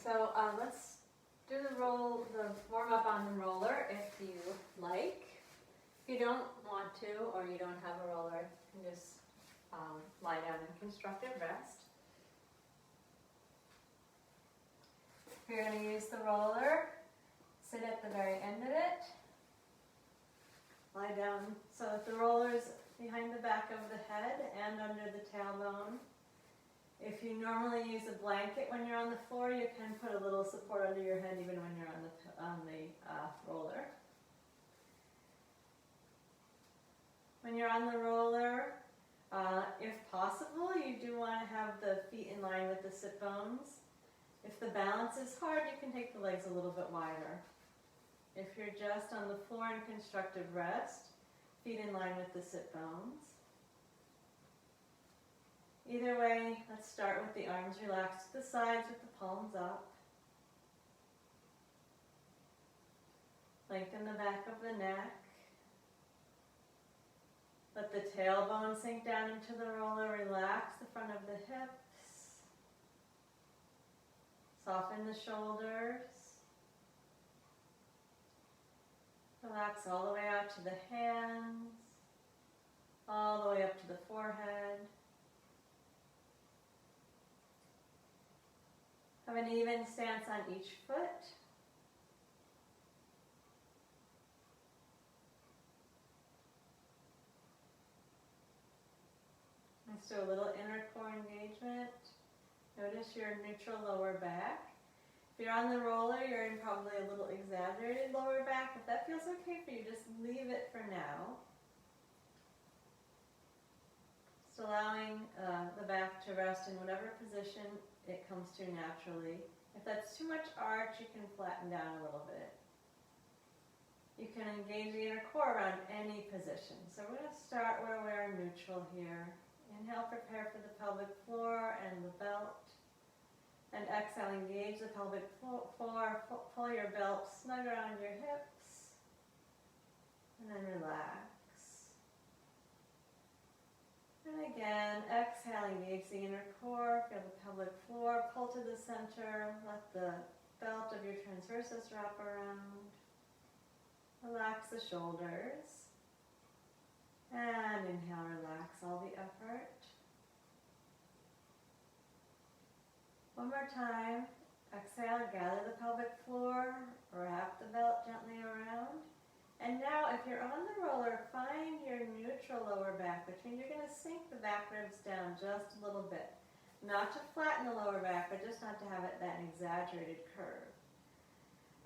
So let's do the warm up on the roller if you like. If you don't want to, or you don't have a roller, you can just lie down in constructive rest. If you're going to use the roller, sit at the very end of it. Lie down so that the roller is behind the back of the head and under the tailbone. If you normally use a blanket when you're on the floor, you can put a little support under your head even when you're on the roller. When you're on the roller, if possible, you do want to have the feet in line with the sit bones. If the balance is hard, you can take the legs a little bit wider. If you're just on the floor in constructive rest, feet in line with the sit bones. Either way, let's start with the arms relaxed to the sides with the palms up. Lengthen the back of the neck. Let the tailbone sink down into the roller. Relax the front of the hips. Soften the shoulders. Relax all the way out to the hands, all the way up to the forehead. Have an even stance on each foot. Let's do a little inner core engagement. Notice your neutral lower back. If you're on the roller, you're in probably a little exaggerated lower back. If that feels okay for you, just leave it for now. Just allowing the back to rest in whatever position it comes to naturally. If that's too much arch, you can flatten down a little bit. You can engage the inner core around any position. So we're going to start where we're neutral here. Inhale, prepare for the pelvic floor and the belt. And exhale, engage the pelvic floor, pull your belt snug around your hips, and then relax. And again, exhale, engage the inner core, feel the pelvic floor, pull to the center, let the belt of your transversus wrap around. Relax the shoulders. And inhale, relax all the effort. One more time. Exhale, gather the pelvic floor, wrap the belt gently around. And now if you're on the roller, find your neutral lower back, which means you're going to sink the back ribs down just a little bit. Not to flatten the lower back, but just not to have it that exaggerated curve.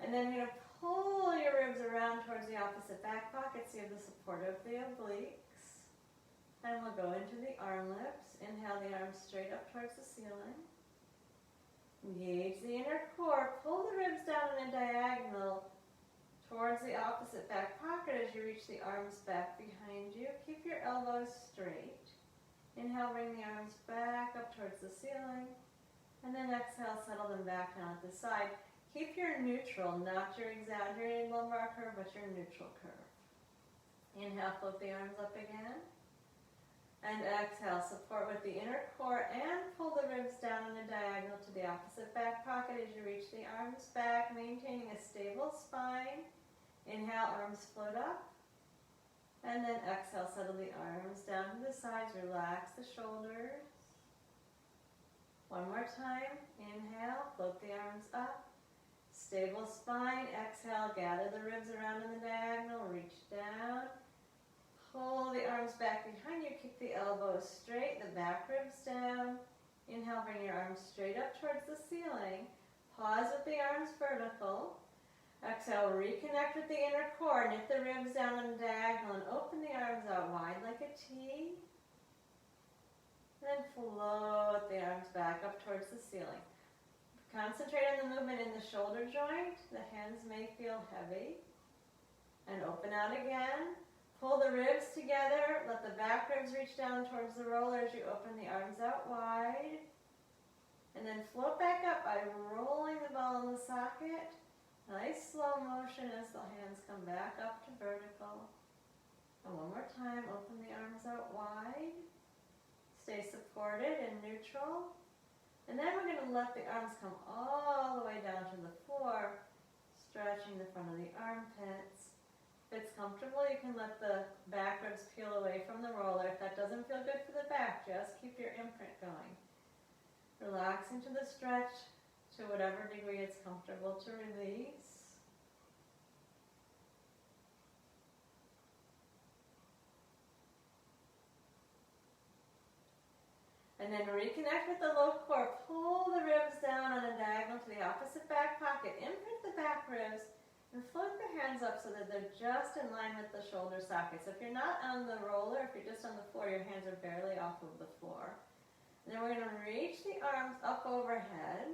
And then you're going to pull your ribs around towards the opposite back pocket so you have the support of the obliques. And we'll go into the arm lifts. Inhale the arms straight up towards the ceiling. Engage the inner core. Pull the ribs down in a diagonal towards the opposite back pocket as you reach the arms back behind you. Keep your elbows straight. Inhale, bring the arms back up towards the ceiling. And then exhale, settle them back down at the side. Keep your neutral, not your exaggerated lumbar curve, but your neutral curve. Inhale, float the arms up again. And exhale, support with the inner core and pull the ribs down in a diagonal to the opposite back pocket as you reach the arms back, maintaining a stable spine. Inhale, arms float up. And then exhale, settle the arms down to the sides, relax the shoulders. One more time. Inhale, float the arms up. Stable spine. Exhale, gather the ribs around in the diagonal, reach down. Pull the arms back behind you, keep the elbows straight, the back ribs down. Inhale, bring your arms straight up towards the ceiling. Pause with the arms vertical. Exhale, reconnect with the inner core, knit the ribs down on a diagonal and open the arms out wide like a T. Then float the arms back up towards the ceiling. Concentrate on the movement in the shoulder joint. The hands may feel heavy. And open out again. Pull the ribs together, let the back ribs reach down towards the roller as you open the arms out wide. And then float back up by rolling the ball in the socket. Nice slow motion as the hands come back up to vertical. And one more time, open the arms out wide. Stay supported and neutral. And then we're going to let the arms come all the way down to the floor, stretching the front of the armpits. If it's comfortable, you can let the back ribs peel away from the roller. If that doesn't feel good for the back, just keep your imprint going. Relax into the stretch to whatever degree it's comfortable to release. And then reconnect with the low core. Pull the ribs down on a diagonal to the opposite back pocket. Imprint the back ribs and float the hands up so that they're just in line with the shoulder sockets. So if you're not on the roller, if you're just on the floor, your hands are barely off of the floor. And then we're going to reach the arms up overhead.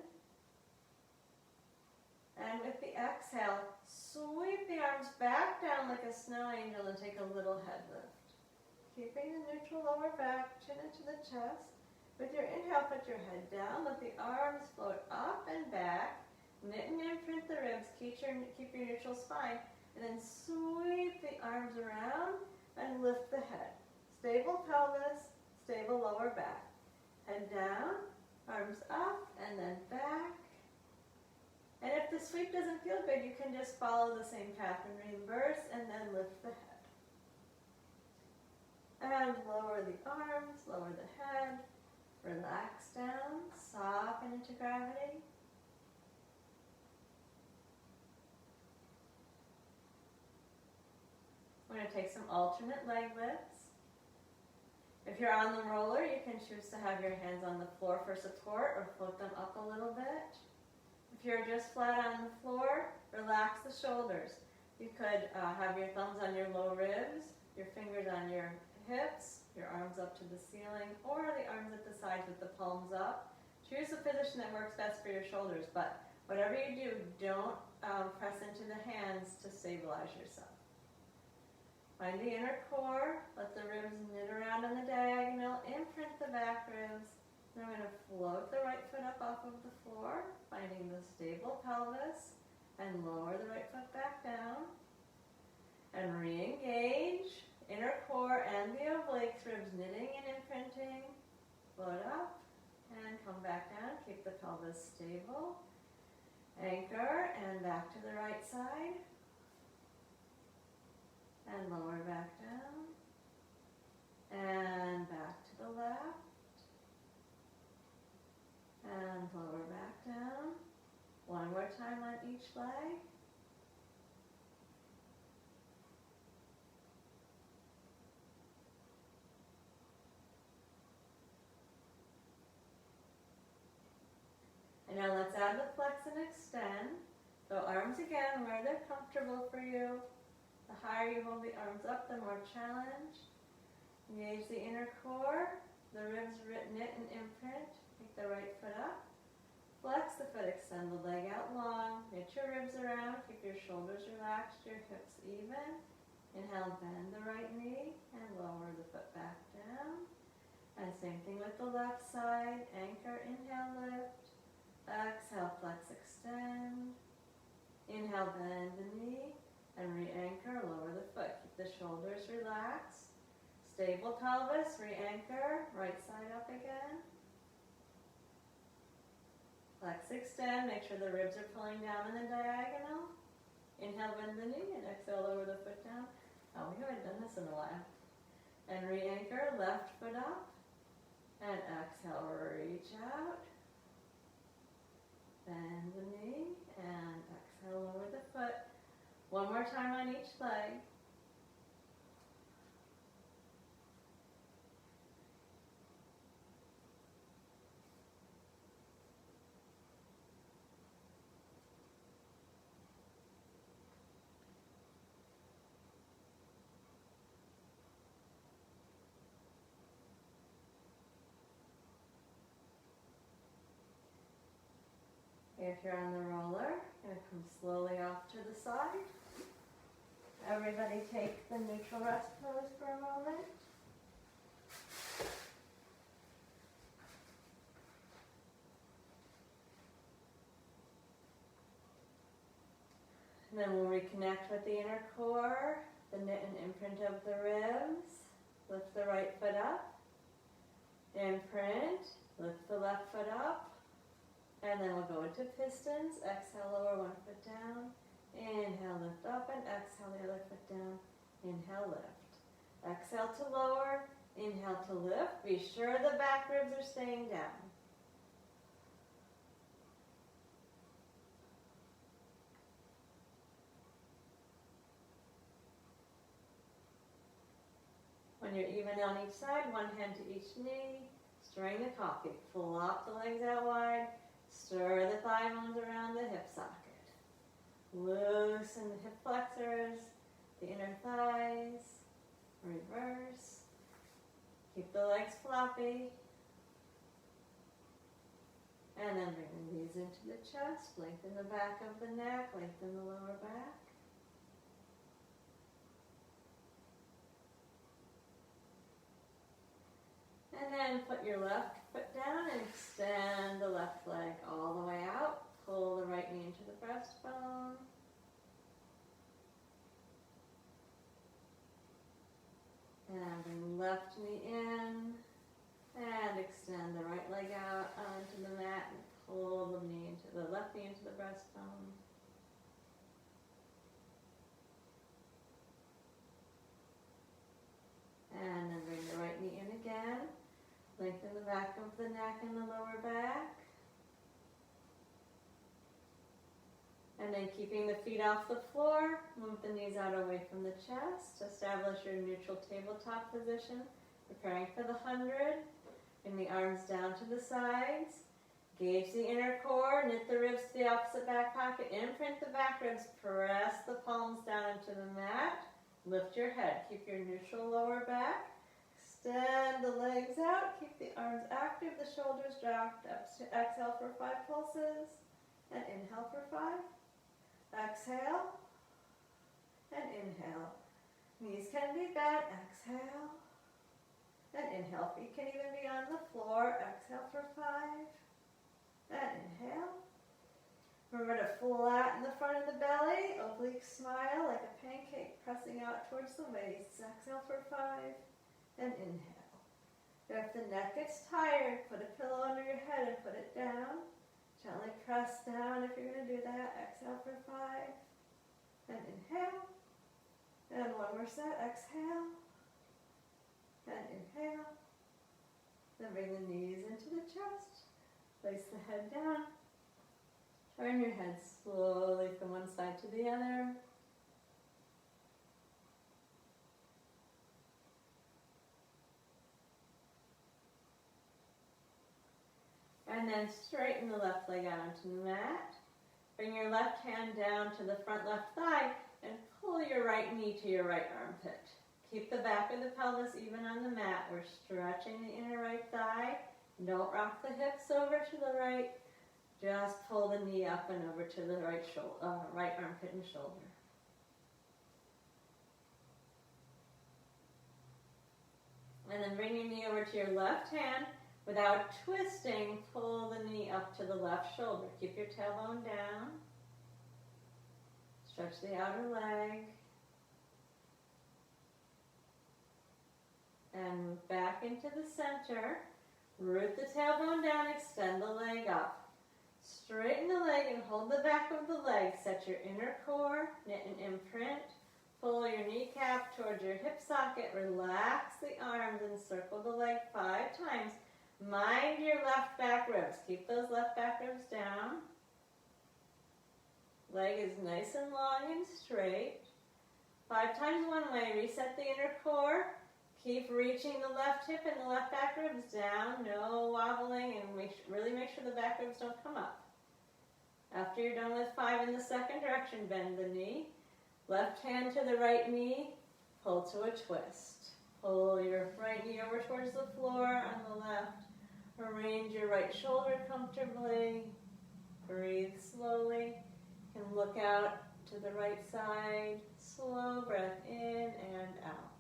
And with the exhale, sweep the arms back down like a snow angel and take a little head lift. Keeping the neutral lower back, chin into the chest. With your inhale, put your head down, let the arms float up and back, knit and imprint the ribs, keep your neutral spine, and then sweep the arms around and lift the head. Stable pelvis, stable lower back. Head down, arms up, and then back. And if the sweep doesn't feel good, you can just follow the same path and reverse and then lift the head. And lower the arms, lower the head. Relax down, soften into gravity. We're going to take some alternate leg lifts. If you're on the roller, you can choose to have your hands on the floor for support or float them up a little bit. If you're just flat on the floor, relax the shoulders. You could have your thumbs on your low ribs, your fingers on your hips, your arms up to the ceiling, or the arms at the sides with the palms up. Choose a position that works best for your shoulders, but whatever you do, don't press into the hands to stabilize yourself. Find the inner core, let the ribs knit around on the diagonal, imprint the back ribs. Then we're going to float the right foot up off of the floor, finding the stable pelvis, and lower the right foot back down. And re-engage. Inner core and the obliques, ribs knitting and imprinting. Float up and come back down. Keep the pelvis stable. Anchor and back to the right side. And lower back down. And back to the left. And lower back down. One more time on each leg. And now let's add the flex and extend. So arms again where they're comfortable for you. The higher you hold the arms up, the more challenge. Engage the inner core. The ribs knit and imprint. Take the right foot up. Flex the foot, extend the leg out long. Knit your ribs around. Keep your shoulders relaxed, your hips even. Inhale, bend the right knee and lower the foot back down. And same thing with the left side. Anchor, inhale, lift. Exhale, flex, extend. Inhale, bend the knee and re-anchor, lower the foot. Keep the shoulders relaxed. Stable pelvis, re-anchor, right side up again. Flex, extend, make sure the ribs are pulling down in the diagonal. Inhale, bend the knee, and exhale, lower the foot down. Oh, we haven't done this in a while. And re-anchor, left foot up. And exhale, reach out. Bend the knee, and exhale, lower the foot. One more time on each leg. If you're on the roller, you're going to come slowly off to the side. Everybody take the neutral rest pose for a moment. And then we'll reconnect with the inner core, the knit and imprint of the ribs. Lift the right foot up. Imprint. Lift the left foot up. And then we'll go into pistons. Exhale, lower one foot down. Inhale, lift up, and exhale, the other foot down. Inhale, lift. Exhale to lower. Inhale to lift. Be sure the back ribs are staying down. When you're even on each side, one hand to each knee. Stirring the coffee. Flop the legs out wide. Stir the thigh bones around the hip socket. Loosen the hip flexors, the inner thighs. Reverse. Keep the legs floppy. And then bring the knees into the chest. Lengthen the back of the neck. Lengthen the lower back. And then put your left foot down and extend the left leg all the way out. Pull the right knee into the breastbone. And bring left knee in. And extend the right leg out onto the mat and pull the left knee into the breastbone. And then bring the right knee in again. Lengthen the back of the neck and the lower back. And then keeping the feet off the floor, move the knees out away from the chest. Establish your neutral tabletop position. Preparing for the 100. Bring the arms down to the sides. Gauge the inner core. Knit the ribs to the opposite back pocket. Imprint the back ribs. Press the palms down into the mat. Lift your head. Keep your neutral lower back. Extend the legs out. Keep the arms active. The shoulders dropped. Exhale for 5 pulses. And inhale for 5. Exhale. And inhale. Knees can be bent. Exhale. And inhale. Feet can even be on the floor. Exhale for 5. And inhale. Remember to flatten the front of the belly. Oblique smile like a pancake pressing out towards the waist. Exhale for 5. And inhale. If the neck gets tired, put a pillow under your head and put it down. Gently press down if you're going to do that. Exhale for 5. And inhale. And one more set. Exhale. And inhale. Then bring the knees into the chest. Place the head down. Turn your head slowly from one side to the other. And then straighten the left leg out onto the mat. Bring your left hand down to the front left thigh and pull your right knee to your right armpit. Keep the back of the pelvis even on the mat. We're stretching the inner right thigh. Don't rock the hips over to the right. Just pull the knee up and over to the right armpit and shoulder. And then bring your knee over to your left hand. Without twisting, pull the knee up to the left shoulder. Keep your tailbone down. Stretch the outer leg. And move back into the center. Root the tailbone down, extend the leg up. Straighten the leg and hold the back of the leg. Set your inner core, knit an imprint. Pull your kneecap towards your hip socket. Relax the arms and circle the leg 5 times. Mind your left back ribs. Keep those left back ribs down. Leg is nice and long and straight. 5 times one way. Reset the inner core. Keep reaching the left hip and the left back ribs down. No wobbling, and really make sure the back ribs don't come up. After you're done with 5 in the second direction, bend the knee. Left hand to the right knee. Pull to a twist. Pull your right knee over towards the floor on the left. Arrange your right shoulder comfortably. Breathe slowly. You can look out to the right side. Slow breath in and out.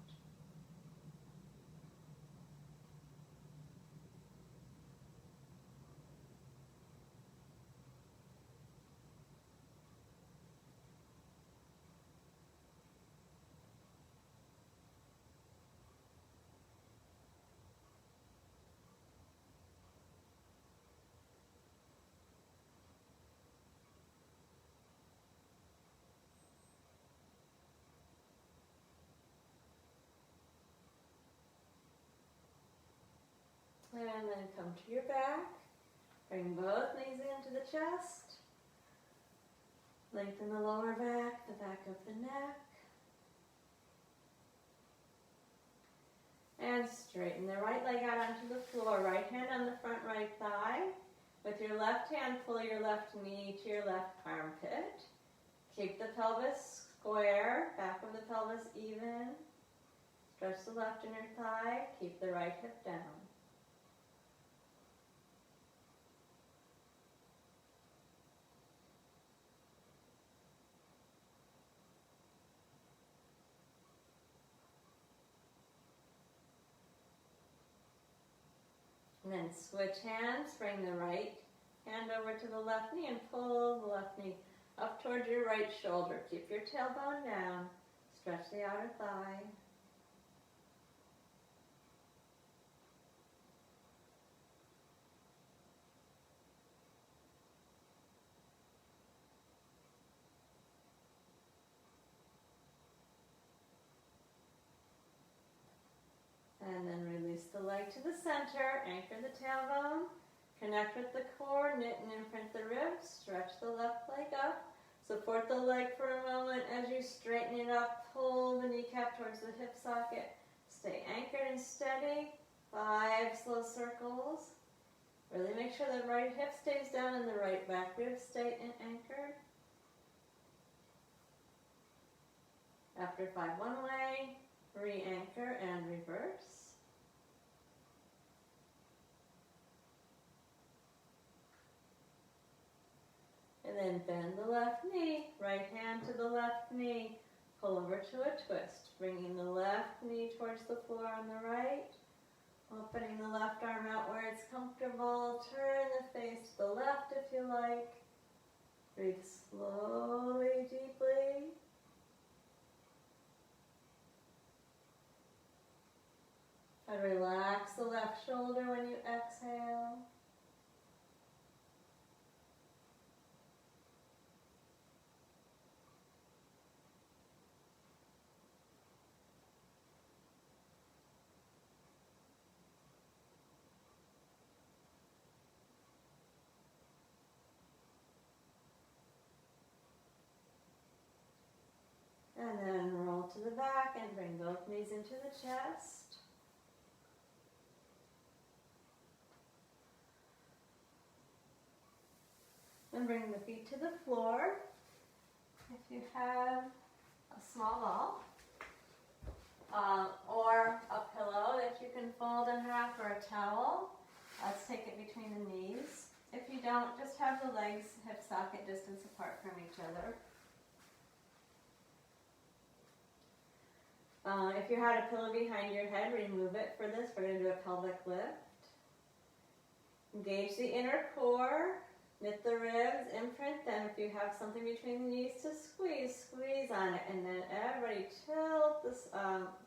And then come to your back. Bring both knees into the chest. Lengthen the lower back, the back of the neck. And straighten the right leg out onto the floor. Right hand on the front right thigh. With your left hand, pull your left knee to your left armpit. Keep the pelvis square, back of the pelvis even. Stretch the left inner thigh. Keep the right hip down. And then switch hands, bring the right hand over to the left knee and pull the left knee up towards your right shoulder. Keep your tailbone down, stretch the outer thigh. And then release the leg to the center, anchor the tailbone, connect with the core, knit and imprint the ribs, stretch the left leg up, support the leg for a moment as you straighten it up, pull the kneecap towards the hip socket, stay anchored and steady, 5 slow circles. Really make sure the right hip stays down and the right back rib stay anchored. After 5 one way, re-anchor and reverse. And then bend the left knee, right hand to the left knee, pull over to a twist, bringing the left knee towards the floor on the right, opening the left arm out where it's comfortable, turn the face to the left if you like, breathe slowly, deeply. And relax the left shoulder when you exhale. And then roll to the back and bring both knees into the chest. And bring the feet to the floor. If you have a small ball or a pillow that you can fold in half or a towel, let's take it between the knees. If you don't, just have the legs hip socket distance apart from each other. If you had a pillow behind your head, remove it for this. We're going to do a pelvic lift. Engage the inner core. Knit the ribs, imprint them. If you have something between the knees to squeeze, squeeze on it. And then everybody tilt this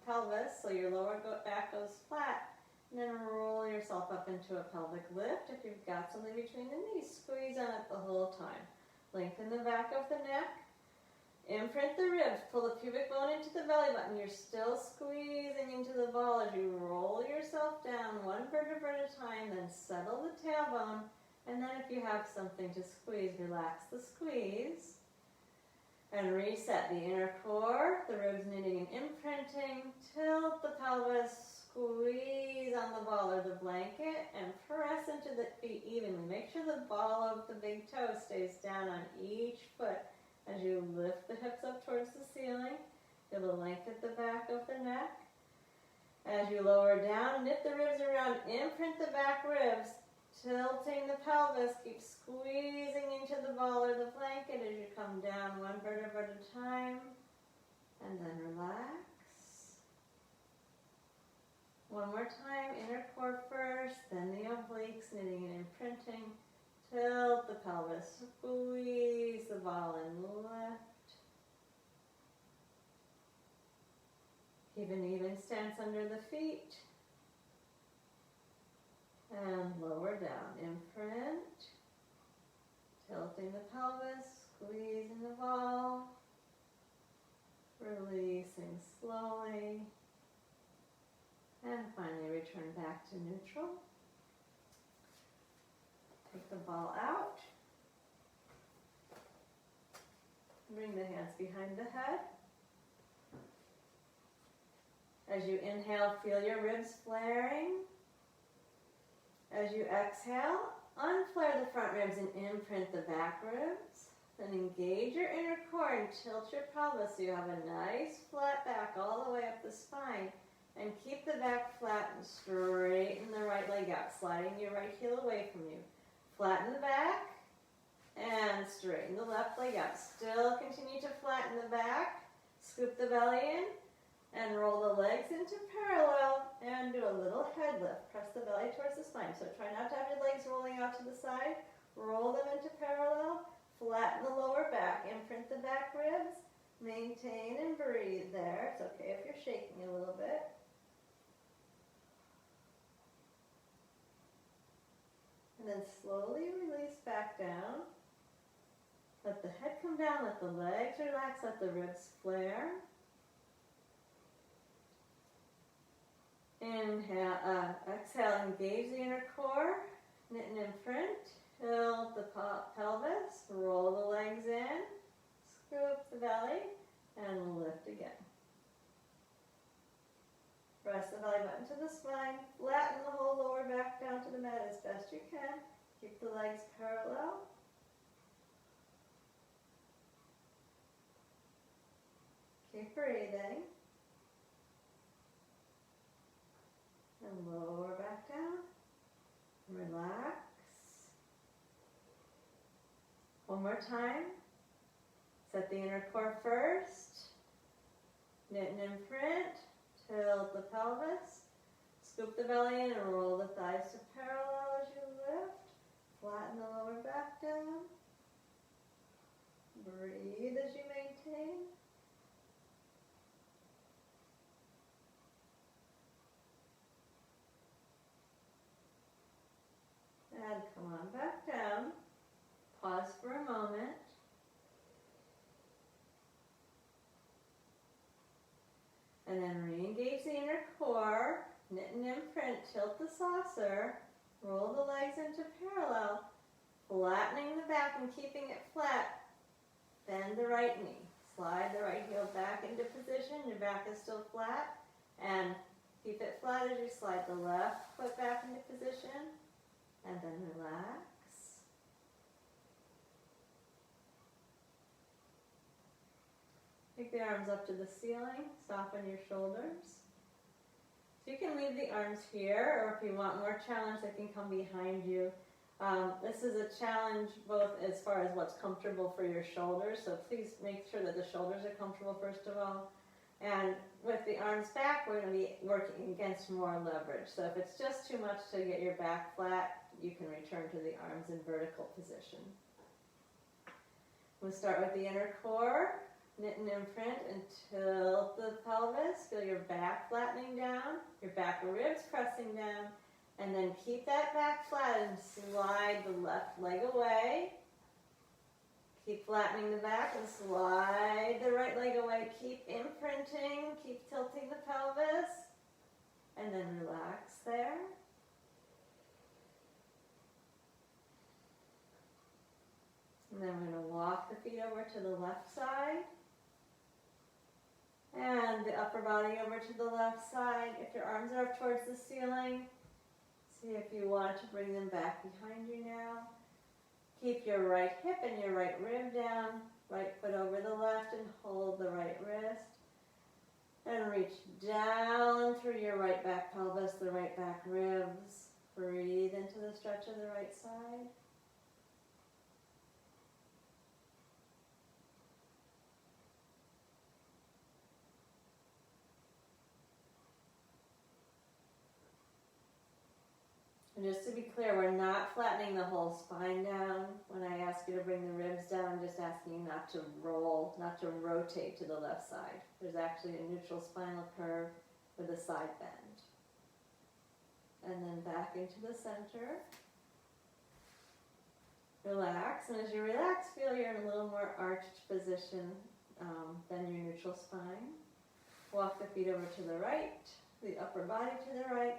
pelvis so your lower back goes flat. And then roll yourself up into a pelvic lift. If you've got something between the knees, squeeze on it the whole time. Lengthen the back of the neck. Imprint the ribs. Pull the pubic bone into the belly button. You're still squeezing into the ball as you roll yourself down one vertebra at a time. Then settle the tailbone. And then if you have something to squeeze, relax the squeeze. And reset the inner core, the ribs knitting and imprinting. Tilt the pelvis, squeeze on the ball or the blanket, and press into the feet evenly. Make sure the ball of the big toe stays down on each foot as you lift the hips up towards the ceiling. Feel the length at the back of the neck. As you lower down, knit the ribs around, imprint the back ribs. Tilting the pelvis, keep squeezing into the ball or the blanket as you come down one vertebra at a time. And then relax. One more time, inner core first, then the obliques, knitting and imprinting. Tilt the pelvis, squeeze the ball and lift. Keep an even stance under the feet. And lower down, imprint, tilting the pelvis, squeezing the ball, releasing slowly, and finally return back to neutral. the ball out. Bring the hands behind the head. As you inhale, feel your ribs flaring. As you exhale, unflare the front ribs and imprint the back ribs. Then engage your inner core and tilt your pelvis so you have a nice flat back all the way up the spine. And keep the back flat and straighten the right leg out, sliding your right heel away from you. Flatten the back and straighten the left leg out. Still continue to flatten the back. Scoop the belly in and roll the legs into parallel and do a little head lift. Press the belly towards the spine. So try not to have your legs rolling out to the side. Roll them into parallel. Flatten the lower back. Imprint the back ribs. Maintain and breathe there. It's okay if you're shaking a little bit. And then slowly release back down. Let the head come down, let the legs relax, let the ribs flare. Inhale, exhale, engage the inner core, knit and imprint, tilt the pelvis, roll the legs in, scoop the belly, and lift again. Press the belly button to the spine, flatten the whole lower back down to the mat as best you can. Keep the legs parallel. Keep breathing. And lower back down. Relax. One more time. Set the inner core first. Knit and imprint. Tilt the pelvis. Scoop the belly in and roll the thighs to parallel as you lift. Flatten the lower back down. Breathe as you maintain. And come on back down. Pause for a moment. And then re-engage the inner core. Knit and imprint. Tilt the saucer. Roll the legs into parallel. Flattening the back and keeping it flat. Bend the right knee. Slide the right heel back into position. Your back is still flat. And keep it flat as you slide the left foot back into position. And then relax. Take the arms up to the ceiling. Soften your shoulders. So you can leave the arms here, or if you want more challenge, they can come behind you. This is a challenge both as far as what's comfortable for your shoulders, so please make sure that the shoulders are comfortable first of all. And with the arms back, we're going to be working against more leverage. So if it's just too much to get your back flat, you can return to the arms in vertical position. We'll start with the inner core. Knit and imprint and tilt the pelvis. Feel your back flattening down, your back ribs pressing down, and then keep that back flat and slide the left leg away. Keep flattening the back and slide the right leg away. Keep imprinting, keep tilting the pelvis, and then relax there. And then we're going to walk the feet over to the left side. And the upper body over to the left side. If your arms are up towards the ceiling, see if you want to bring them back behind you now. Keep your right hip and your right rib down. Right foot over the left and hold the right wrist. And reach down through your right back pelvis, the right back ribs. Breathe into the stretch of the right side. And just to be clear, we're not flattening the whole spine down. When I ask you to bring the ribs down, I'm just asking you not to roll, not to rotate to the left side. There's actually a neutral spinal curve with a side bend. And then back into the center. Relax, and as you relax, feel you're in a little more arched position than your neutral spine. Walk the feet over to the right, the upper body to the right.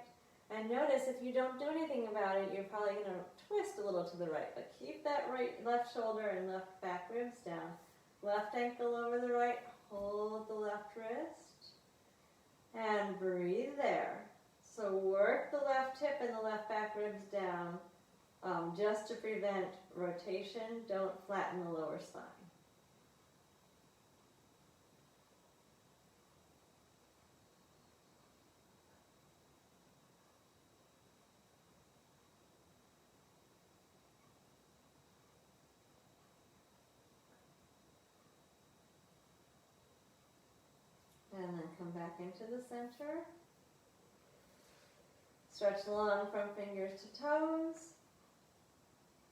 And notice if you don't do anything about it, you're probably going to twist a little to the right. But keep that left shoulder and left back ribs down. Left ankle over the right. Hold the left wrist. And breathe there. So work the left hip and the left back ribs down just to prevent rotation. Don't flatten the lower spine. And then come back into the center. Stretch the long from fingers to toes.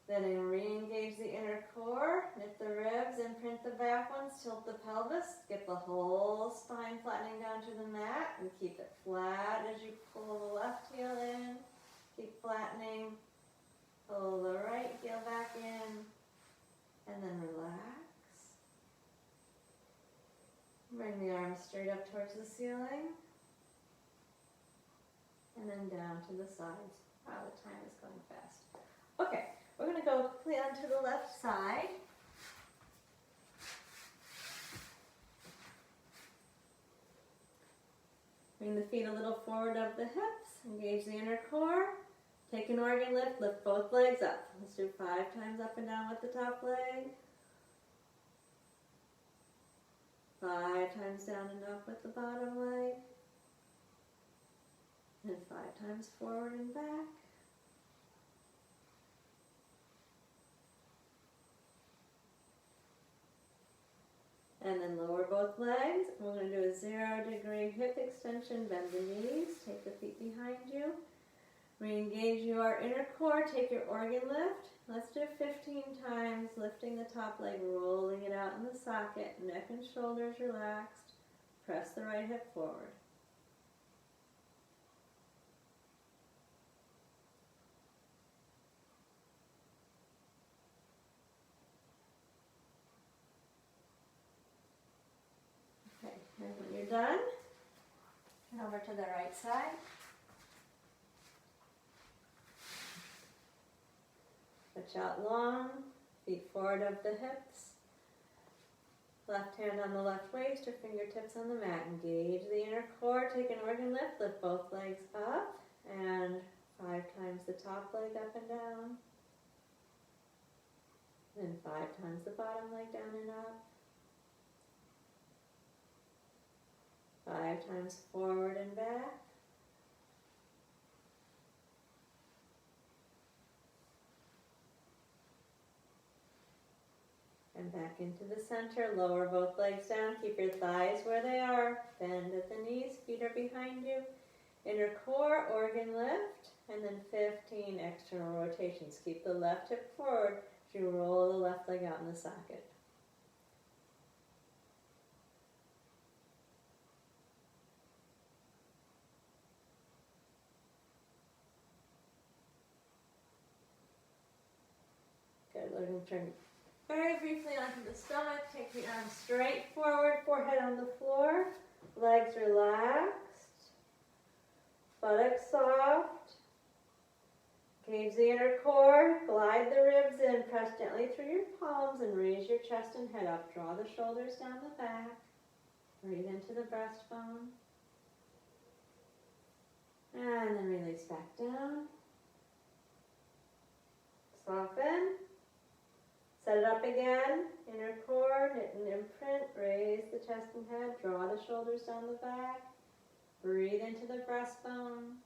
Then re-engage the inner core. Knit the ribs, imprint the back ones, tilt the pelvis. Get the whole spine flattening down to the mat. And keep it flat as you pull the left heel in. Keep flattening. Pull the right heel back in. And then relax. Bring the arms straight up towards the ceiling. And then down to the sides. Wow, the time is going fast. Okay, we're going to go quickly onto the left side. Bring the feet a little forward of the hips. Engage the inner core. Take an organ lift. Lift both legs up. Let's do 5 times up and down with the top leg. 5 times down and up with the bottom leg. And 5 times forward and back. And then lower both legs. We're going to do a 0-degree hip extension. Bend the knees. Take the feet behind you. Re-engage your inner core. Take your organ lift. Let's do 15 times, lifting the top leg, rolling it out in the socket. Neck and shoulders relaxed. Press the right hip forward. Okay, and when you're done, turn over to the right side. Stretch out long, feet forward of the hips. Left hand on the left waist or fingertips on the mat. Engage the inner core. Take an organ lift. Lift both legs up. And 5 times the top leg up and down. Then 5 times the bottom leg down and up. 5 times forward and back. And back into the center. Lower both legs down. Keep your thighs where they are. Bend at the knees. Feet are behind you. Inner core, organ lift. And then 15 external rotations. Keep the left hip forward as you roll the left leg out in the socket. Good. We're going to turn very briefly onto the stomach. Take the arms straight forward, forehead on the floor, legs relaxed, buttocks soft. Engage the inner core, glide the ribs in, press gently through your palms and raise your chest and head up. Draw the shoulders down the back. Breathe into the breastbone. And then release back down. Soften. Set it up again, inner core, knit and imprint, raise the chest and head, draw the shoulders down the back, breathe into the breastbone,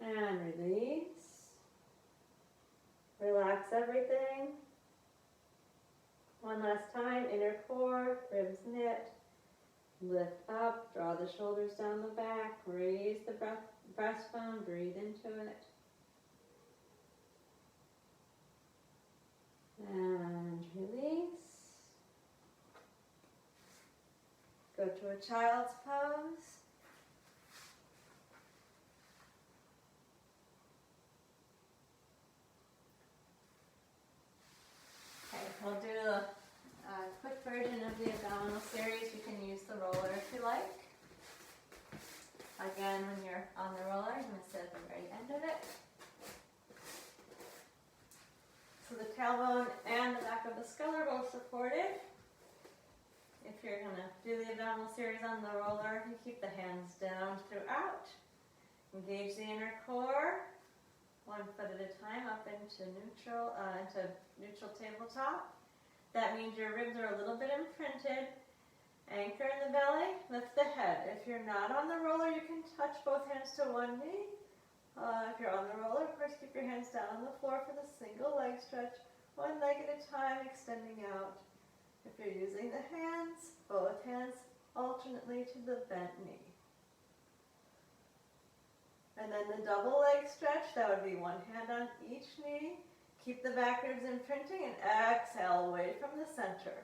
and release. Relax everything. One last time, inner core, ribs knit, lift up, draw the shoulders down the back, raise the breastbone, breathe into it. And release. Go to a child's pose. Okay, we'll do a quick version of the abdominal series. You can use the roller if you like. Again, tailbone and the back of the skull are both supported. If you're going to do the abdominal series on the roller, you keep the hands down throughout. Engage the inner core, 1 foot at a time, up into neutral tabletop. That means your ribs are a little bit imprinted. Anchor in the belly, lift the head. If you're not on the roller, you can touch both hands to one knee. If you're on the roller, of course, keep your hands down on the floor for the single leg stretch, 1 leg at a time, extending out. If you're using the hands, both hands alternately to the bent knee. And then the double leg stretch, that would be 1 hand on each knee. Keep the back ribs imprinting and exhale away from the center.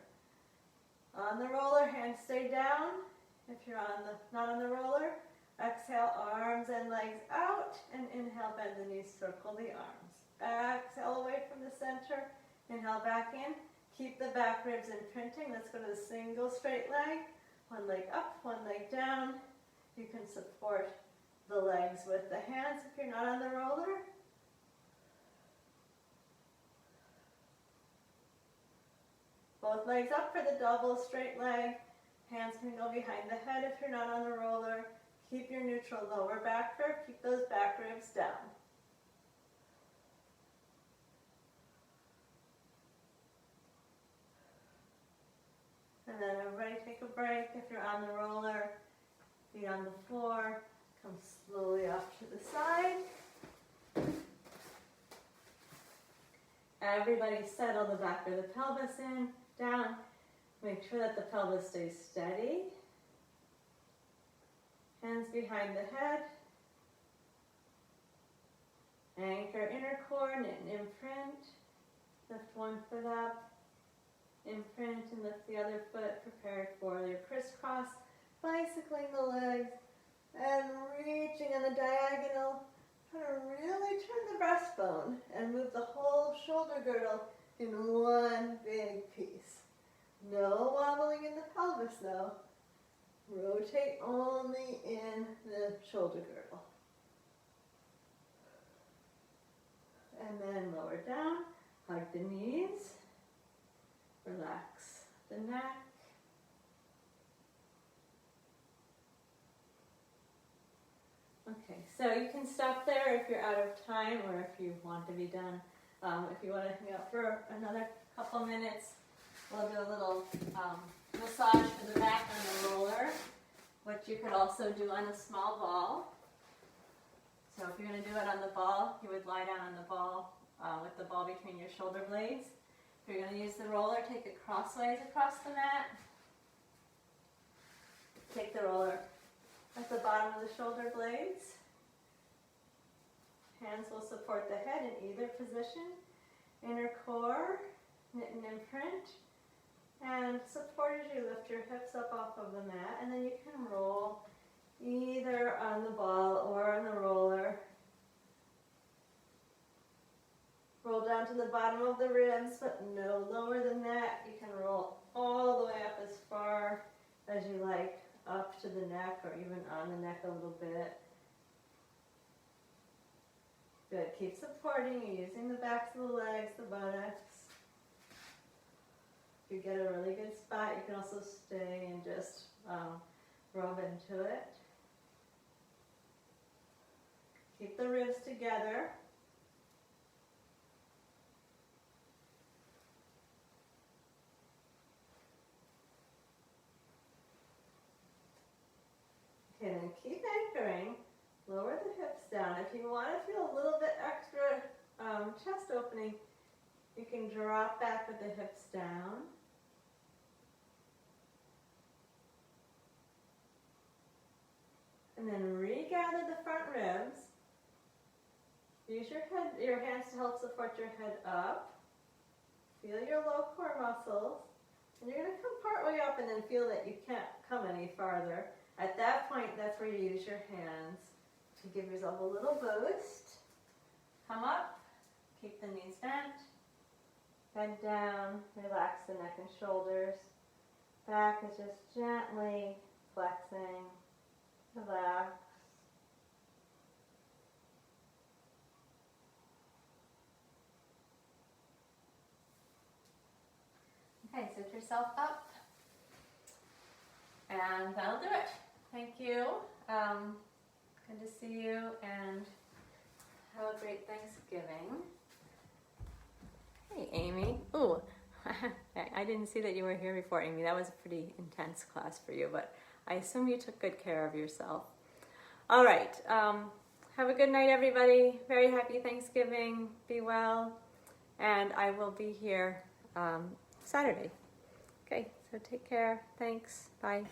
On the roller, hands stay down. If you're not on the roller, exhale, arms and legs out, and inhale, bend the knees, circle the arms. Exhale away from the center, inhale back in. Keep the back ribs imprinting. Let's go to the single straight leg. 1 leg up, 1 leg down. You can support the legs with the hands if you're not on the roller. Both legs up for the double straight leg. Hands can go behind the head if you're not on the roller. Keep your neutral lower back curve. Keep those back ribs down. And then everybody take a break. If you're on the roller, feet on the floor, come slowly off to the side. Everybody settle the back of the pelvis in, down. Make sure that the pelvis stays steady. Hands behind the head. Anchor inner core, knit and imprint. Lift 1 foot up. Imprint and lift the other foot. Prepare for your crisscross. Bicycling the legs and reaching on the diagonal. Try to really turn the breastbone and move the whole shoulder girdle in 1 big piece. No wobbling in the pelvis though. Rotate only in the shoulder girdle. And then lower down, hug the knees, relax the neck. Okay, so you can stop there if you're out of time or if you want to be done. If you want to hang out for another couple minutes, we'll do a little massage for the back on the roller, which you could also do on a small ball. So if you're going to do it on the ball, you would lie down on the ball with the ball between your shoulder blades. If you're going to use the roller, take it crossways across the mat. Take the roller at the bottom of the shoulder blades. Hands will support the head in either position. Inner core, knit and imprint. And support as you lift your hips up off of the mat. And then you can roll either on the ball or on the roller. Roll down to the bottom of the ribs, but no lower than that. You can roll all the way up as far as you like, up to the neck or even on the neck a little bit. Good. Keep supporting. You're using the backs of the legs, the buttocks. If you get a really good spot, you can also stay and just rub into it. Keep the ribs together. Okay, then keep anchoring. Lower the hips down. If you want to feel a little bit extra chest opening, you can drop back with the hips down. And then regather the front ribs. Use your hands to help support your head up. Feel your low core muscles. And you're going to come part way up and then feel that you can't come any farther. At that point, that's where you use your hands to give yourself a little boost. Come up, keep the knees bent, head down, relax the neck and shoulders. Back is just gently flexing, relax. sit yourself up. And that'll do it. Thank you. Good to see you, and have a great Thanksgiving. Hey, Amy. Ooh, I didn't see that you were here before, Amy. That was a pretty intense class for you, but I assume you took good care of yourself. All right. Have a good night, everybody. Very happy Thanksgiving. Be well. And I will be here Saturday. Okay, so take care. Thanks. Bye.